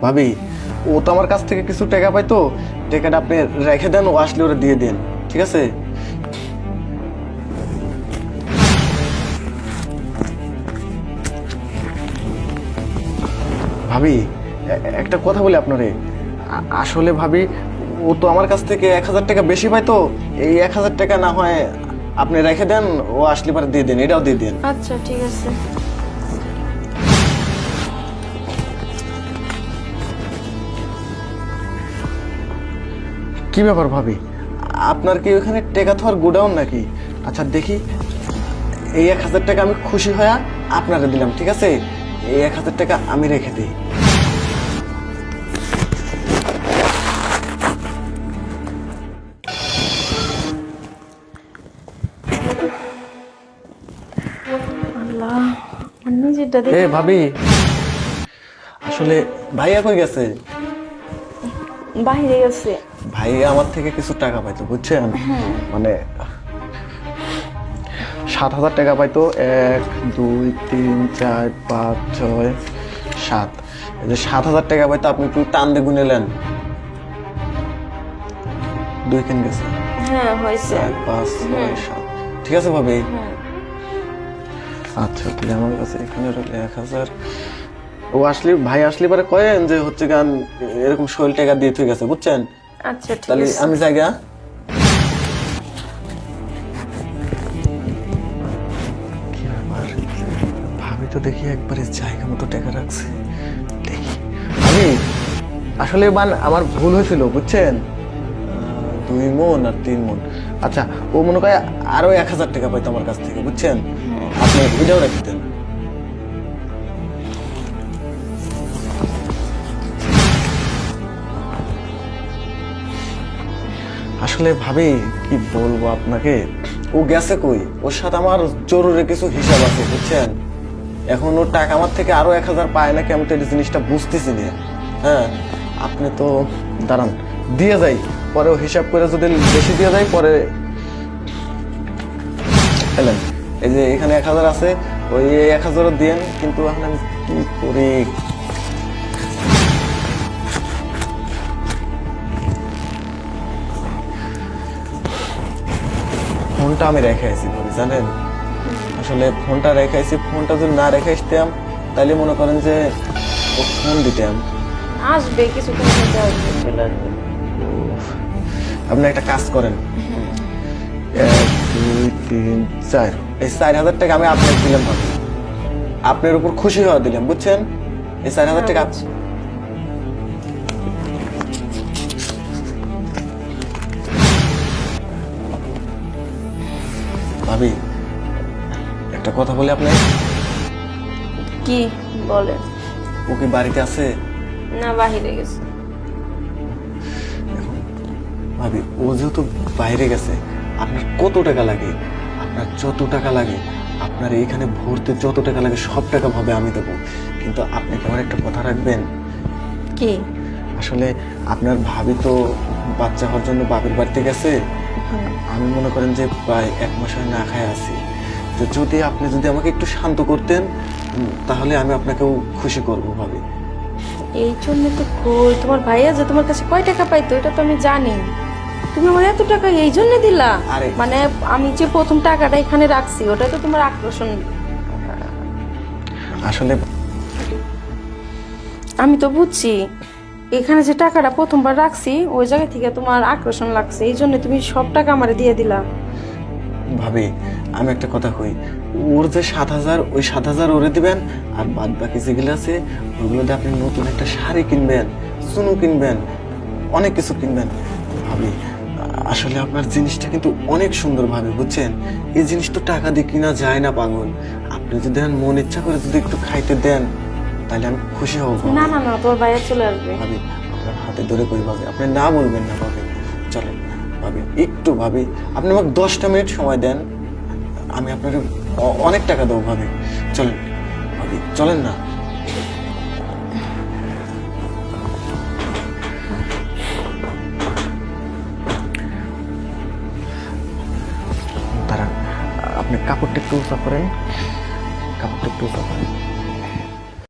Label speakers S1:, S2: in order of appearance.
S1: ভাবি, ও তো আমার কাছ থেকে কিছু টাকা পাই, তো টাকাটা আপনি রেখে দেন, ও আসলে ওরা দিয়ে দেন, ঠিক আছে? ভাবি, একটা কথা বলি আপনারে। আসলে ভাবি, ও তো আমার কাছ থেকে 1,000 টাকা বেশি পায়, তো এই 1,000 টাকা না হয় আপনি রেখে দেন, ও আসলে পরে দিয়ে দেন, এটাও দিয়ে দেন।
S2: আচ্ছা ঠিক আছে।
S1: কি ব্যাপার ভাবি, আপনার কি ওখানে টেকা থোয়ার গোডাউন নাকি? আচ্ছা দেখি, এই 1,000 টাকা আমি খুশি হয়ে আপনারে দিলাম, ঠিক আছে? এই 1,000 টাকা আমি রেখে দিই।
S2: আল্লাহ, আমার নিজেরটা
S1: এ
S2: দেখে
S1: ভাবি, আসলে ভাইয়া কই গেছে?
S2: বাইরে গেছে।
S1: ভাই আমার থেকে কিছু টাকা পাইতো, বুঝছেন? মানে 7,000 টাকা পাইতো। 1 2 3 4 5 6 7, এই যে 7,000 টাকা পাইতো, আপনি একটু টান দিয়ে গুনেলেন। 2 কিন গেছে,
S2: হ্যাঁ হয়েছে।
S1: 4 5 6 7, ঠিক আছে ভাবি? আচ্ছা, তাহলে আমার কাছে এখানে রইল 1,000। ও আসলে ভাই আসলে পরে কয়েন যে হচ্ছে গান এরকম 16 টাকা দিয়ে থই গেছে, বুঝছেন?
S2: আচ্ছা ঠিক
S1: তাহলে
S2: আছে।
S1: আমি জায়গা কি ব্যাপার, ভাবি তো দেখি একবারে জায়গা মতো টাকা রাখছে। দেখি আমি আসলে আমার ভুল হয়েছিল, বুঝছেন? 2 মণ আর 3 মণ। আচ্ছা, ও মনে করে আরো 1,000 টাকা পাইতো আমার কাছ থেকে, বুঝছেন? আপনি এটাও রেখে দেন। আসলে ভাবি, কি বলবো আপনাকে, ও গেছে কই? ওর সাথে আমার জরুরি কিছু হিসাব আছে, বুঝছেন? এখন ওর টাকা আমার থেকে আরো 1,000 পায় নাকি, আমি তো এই জিনিসটা বুঝতেছি না। হ্যাঁ, আপনি তো দাঁড়ান, দিয়ে যাই, পরে ও হিসাব করে যদি বেশি দিয়ে যায় পরে এলেন। এই যে এখানে 1,000 আছে, ওই 1,000 দিয়েন, কিন্তু এখন আমি কি করি? ফোনটা আমি রেখে আসি ভাবি, জানেন? আসলে ফোনটা রেখে আসি, ফোনটা যদি না রেখে আসতাম তাহলে মনে করেন যে ও ফোন দিতাম।
S2: আসবে কিছুক্ষণ মধ্যে আসবে, চলে আসবে।
S1: আপনি একটা কাজ করেন, 1 2 3 4, এই 4,000 টাকা আমি আপনাকে দিলাম ভাবি, আপনার উপর খুশি হওয়া দিলাম, বুঝছেন? এই 4,000 টাকা ভাবি, একটা কথা বলি আপনি।
S2: কি বলে?
S1: ও কি বাড়িতে আছে?
S2: না, বাহিরে গেছে।
S1: ভাবি, ও যেহেতু বাইরে গেছে, আপনার কত টাকা লাগে? আপনার যত টাকা লাগে, আপনার এইখানে ভর্তি যত টাকা লাগে সব টাকা ভাবে আমি দেবো, কিন্তু আপনি কি আমার একটা কথা রাখবেন?
S2: কি?
S1: আসলে আপনার ভাবি তো বাচ্চা হওয়ার জন্য বাপের বাড়িতে গেছে। আমি মনে করেন যে প্রায় 1 মাস হয় না খায় আছি, তো যদি আপনি যদি আমাকে একটু শান্ত করতেন, তাহলে আমি আপনাকেও খুশি করবো ভাবি।
S2: এই জন্য তো কই, তোমার ভাইয়া যে তোমার কাছে কয় টাকা পাইতো এটা তো আমি জানি। তুমি আমার এত টাকা এই জন্য দিলা?
S1: আরে।
S2: মানে আমি যে প্রথম টাকাটা এখানে রাখছি ওটা তো তোমার আকর্ষণ।
S1: আসলে
S2: আমি তো বুঝছি, এখানে যে টাকাটা প্রথমবার রাখছি ওই জায়গা থেকে তোমার আকর্ষণ লাগছে, এই জন্য তুমি সব টাকা আমারে দিয়ে দিলা।
S1: ভাবি, আমি একটা কথা কই, ওর যে 7,000, ওই 7,000 ওরে দিবেন, আর বাদ বাকি যেগুলো আছে ওগুলো দিয়ে আপনি নতুন একটা শাড়ি কিনবেন, চুনু কিনবেন, অনেক কিছু কিনবেন। ভাবি, আসলে আপনার জিনিসটা কিন্তু অনেক সুন্দর, ভাবে বুঝছেন? এই জিনিস তো টাকা দিয়ে কিনা যায় না পাগল। আপনি যদি দেন, মন ইচ্ছা করে যদি একটু খাইতে দেন, তাহলে আমি খুশি হব ভাবি।
S2: না না না, তোমার ভাইয়া চলে আসবে।
S1: ভাবি, আপনার হাতে ধরে কই ভাবি, আপনি না বলবেন না ভাবি, চলেন ভাবি, একটু ভাবি, আপনি আমাকে 10টা মিনিট সময় দেন, আমি আপনার অনেক টাকা দেবো ভাবি, চলেন ভাবি, চলেন না। দাঁড়ান, আপনি কাপড়টা একটু উঁচা করেন, কাপড়টা একটু উঁচা করেন।